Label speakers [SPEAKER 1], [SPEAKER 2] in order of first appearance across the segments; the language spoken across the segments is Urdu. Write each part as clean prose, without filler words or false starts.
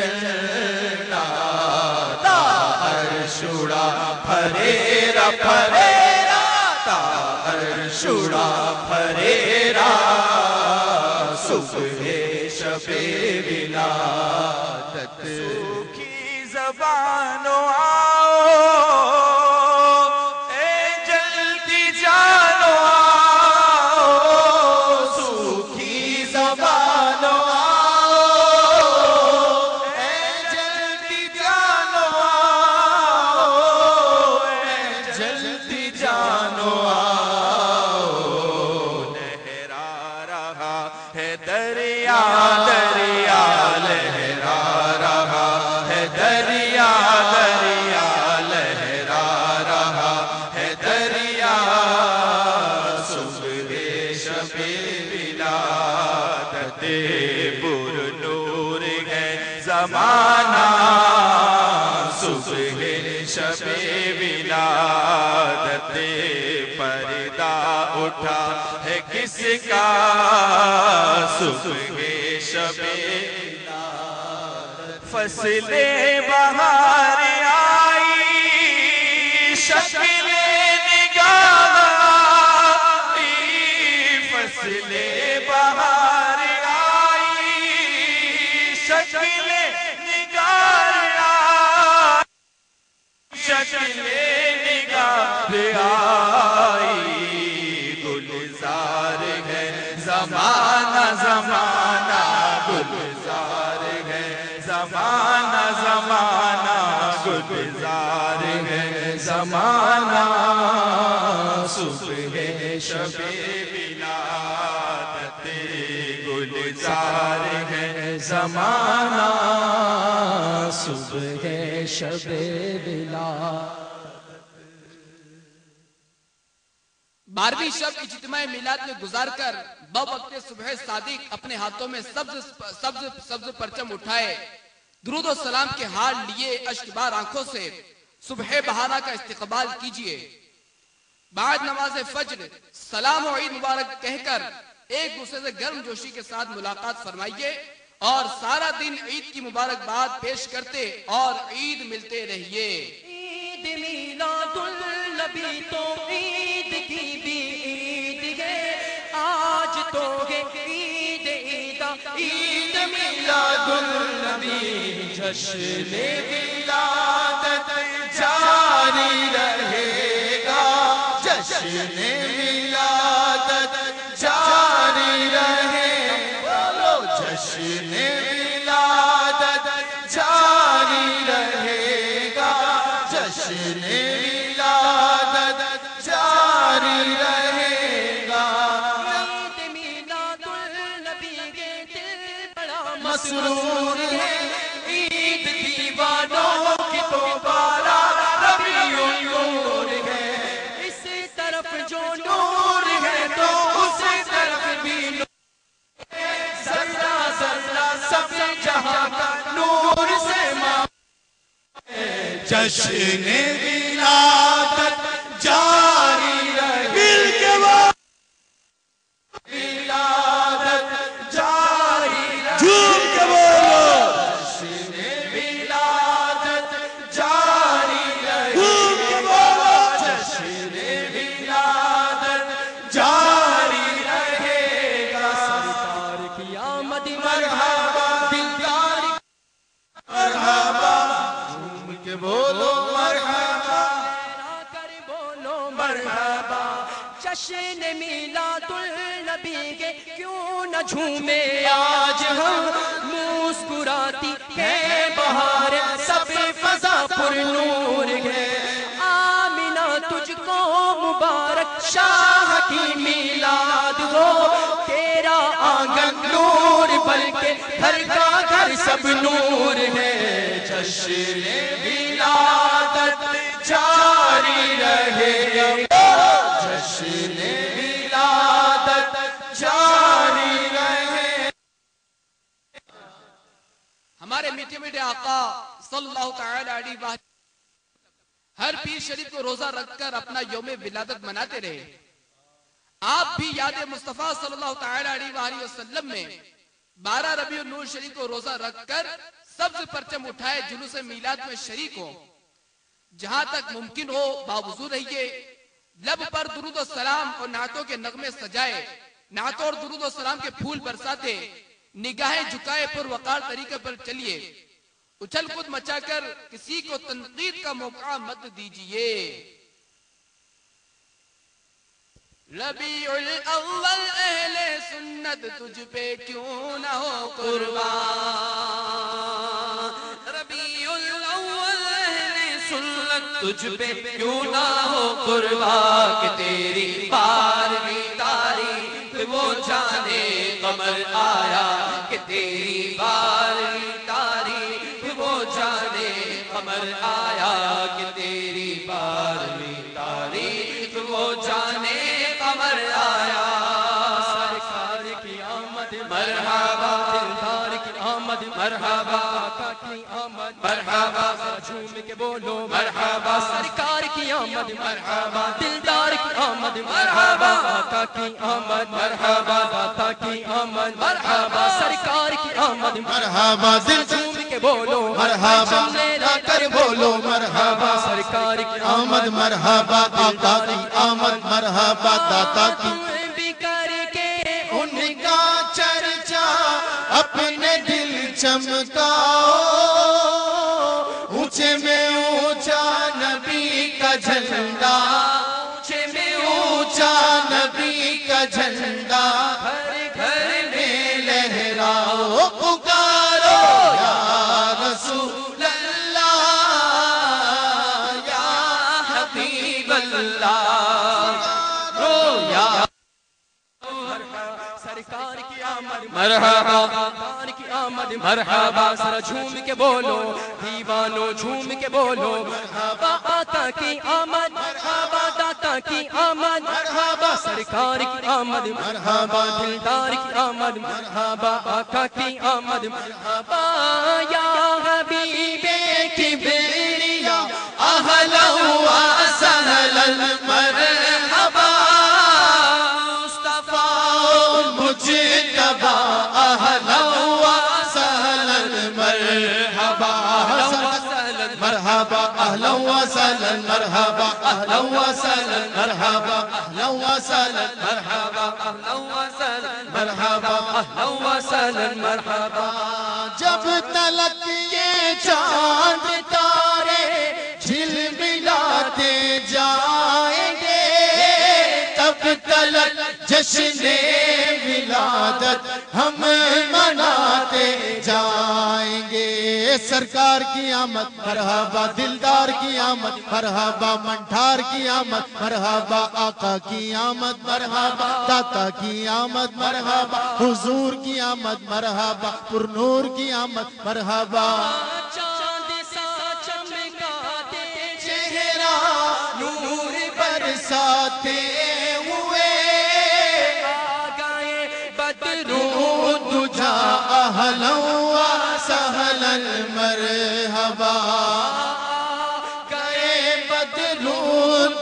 [SPEAKER 1] چلنا تا عرشڑا پھریرا پھریرا تا عرشڑا پھریرا صبح شب ولادت سوکھی زبانوں آؤ اے جلدی جانو آؤ سوکھی زبانوں آؤ اے جلدی جانو آؤ اے جلدی جانو آؤ لہرا رہا ہے دریا دریا لہرا رہا ہے دریا دریا لہرا رہا ہے دریا صبح شب ولادت پر نور ہے زمانہ صبح شب ولادت پردہ اٹھا ہے کس کا صبح شب فصل بہار آئی شکل نگاہ آئی فصل بہار آئی شکل نگاہ آئی شکل نگاہ آئی گلزار ہے زمانہ زمانہ گلزار ہے زمانہ زمانہ گلزار ہے زمانہ صبح شب ولادت گلزار ہے زمانہ
[SPEAKER 2] صبح شب ولادت
[SPEAKER 3] 12ویں شب اجتماع میلاد میں گزار کر بوقت صبح صادق اپنے ہاتھوں میں سبز پرچم اٹھائے درود و سلام کے حال لیے اشکبار آنکھوں سے صبح بہارا کا استقبال کیجئے. بعد نماز فجر سلام و عید مبارک کہہ کر ایک دوسرے سے گرم جوشی کے ساتھ ملاقات فرمائیے اور سارا دن عید کی مبارکباد پیش کرتے اور عید ملتے رہیے.
[SPEAKER 2] عید میلاد النبی تو عید کی بھی عید ہے آج تو ہے عید عیدہ
[SPEAKER 1] عید میلاد النبی جشن ولادت جاری رہے گا جشن ولادت جاری رہے گا جشن ولادت جاری رہے گا جشن ولادت جاری رہے گا.
[SPEAKER 2] عید میلاد النبی کے دل بڑا
[SPEAKER 1] مسرور ہے عید دیوانوں کی تو بارہ ربیع النور ہے
[SPEAKER 2] اس طرف جو
[SPEAKER 1] نور ہے تو اس طرف بھی نور ہے ذرہ ذرہ سب جہاں کا نور سے جشن ولادت جاری رہے ولادت جاری رہے جشن ولادت جاری رہے جشن ولادت جاری رہے گا.
[SPEAKER 2] سرکار کی آمد
[SPEAKER 1] مرحبا دلدار مرحبا جھوم کے بولو مرحبا
[SPEAKER 2] کر بولو مرحبا جشن میلاد النبی کے کیوں نہ جھومے آج ہم مسکراتی ہے بہار سب فضا پر نور ہے آمینہ تجھ کو مبارک شاہ کی میلاد ہو تیرا آنگن نور بلکہ گھر کا گھر سب نور ہے.
[SPEAKER 1] جشن ولادت جاری رہے جشن ولادت جاری رہے.
[SPEAKER 3] ہمارے میٹھے میٹھے آقا صلی اللہ تعالی علیہ وآلہ ہر پیر شریف کو روزہ رکھ کر اپنا یوم ولادت مناتے رہے. آپ بھی یاد مصطفیٰ صلی اللہ تعالی علیہ وآلہ وسلم میں 12 ربیع النور شریف کو روزہ رکھ کر سبز پرچم اٹھائے جلوس میلاد میں شریک ہو. جہاں تک ممکن ہو باوضو رہیے. لب پر درود و سلام اور نعتوں کے نغمے سجائے, نعتوں اور درود و سلام کے پھول برساتے, نگاہیں جھکائے پر وقار طریقے پر چلیے. اچھل کود مچا کر کسی کو تنقید کا موقع مت دیجیے. ربیع الاول اہل سنت تجھ پہ کیوں نہ ہو قربان,
[SPEAKER 2] ربیع الاول اہل سنت تجھ پہ کیوں نہ ہو قربان, کہ تیری 12ویں تاریخ وہ جانے قمر آیا, کہ تیری 12ویں تاریخ وہ جانے قمر آیا, کہ تیری 12ویں تاریخ وہ جانے قمر آیا. سرکار کی آمد مرحبا, دلدار کی آمد مرحبا, آقا کی آمد مرحبا, جھوم کے بولو مرحبا. سرکار کی آمد مرحبا, دلدار کی آمد مرحبا, آقا کی آمد مرحبا, داتا کی آمد مرحبا, سرکار کی آمد
[SPEAKER 1] مرحبا, دل
[SPEAKER 2] جھوم کے بولو
[SPEAKER 1] مرحبا, لا کر بولو مرحبا.
[SPEAKER 2] سرکار کی
[SPEAKER 1] آمد مرحبا, آقا کی آمد مرحبا, داتا کی.
[SPEAKER 2] بھی کر کے
[SPEAKER 1] ان کا چرچا اپنے دل چمکاؤ, اونچے میں اونچا نبی کا جھنڈا, اونچے میں اونچا نبی کا جھنڈا,
[SPEAKER 2] ہر گھر
[SPEAKER 1] میں لہراؤ, پکارو یا رسول اللہ, یا
[SPEAKER 2] حبیب اللہ, رو یا سرکار کی آمد مرحبا, سرکار کی آمد مرحبا. سر جھوم کے بولو دیوانو, جھوم کے بولو مرحبا. آقا کی آمد مرحبا, داتا کی آمد مرحبا, سرکار کی آمد مرحبا, دلدار کی آمد مرحبا, آقا کی آمد مرحبا. یا حبیب کبریا
[SPEAKER 1] اہلا و سہلا مرحبا, مجتبی اہلا و سہلا مرحبا, مرحبا اہلا و سہلا مرحبا, اہلا و سہلا مرحبا, اہلا و سہلا مرحبا, مرحبا
[SPEAKER 2] اہلا و سہلا مرحبا.
[SPEAKER 1] جب تلک یہ چاند تارے جھلملاتے جائیں گے, تب تلک جشن ولادت ہم مناتے جائیں گے. سرکار کی آمد مرحبا, دلدار کی آمد مرحبا, منٹھار کی آمد مرحبا, آقا کی آمد مرحبا, داتا کی آمد مرحبا, حضور کی آمد مرحبا, پرنور کی آمد مرحبا.
[SPEAKER 2] چاند سا چمکاتے
[SPEAKER 1] چہرہ نور برساتے ہوئے,
[SPEAKER 2] گائے بدرو
[SPEAKER 1] تجھا اہلا و سہلا مرحبا, گئے بدرو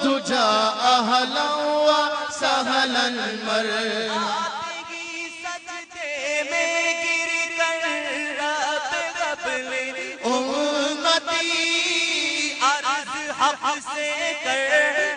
[SPEAKER 1] تجھا اہلا و سہلا مرحبا.
[SPEAKER 2] سجدے میں گر کر رب قبل
[SPEAKER 1] امتی
[SPEAKER 2] عرض حق سے کر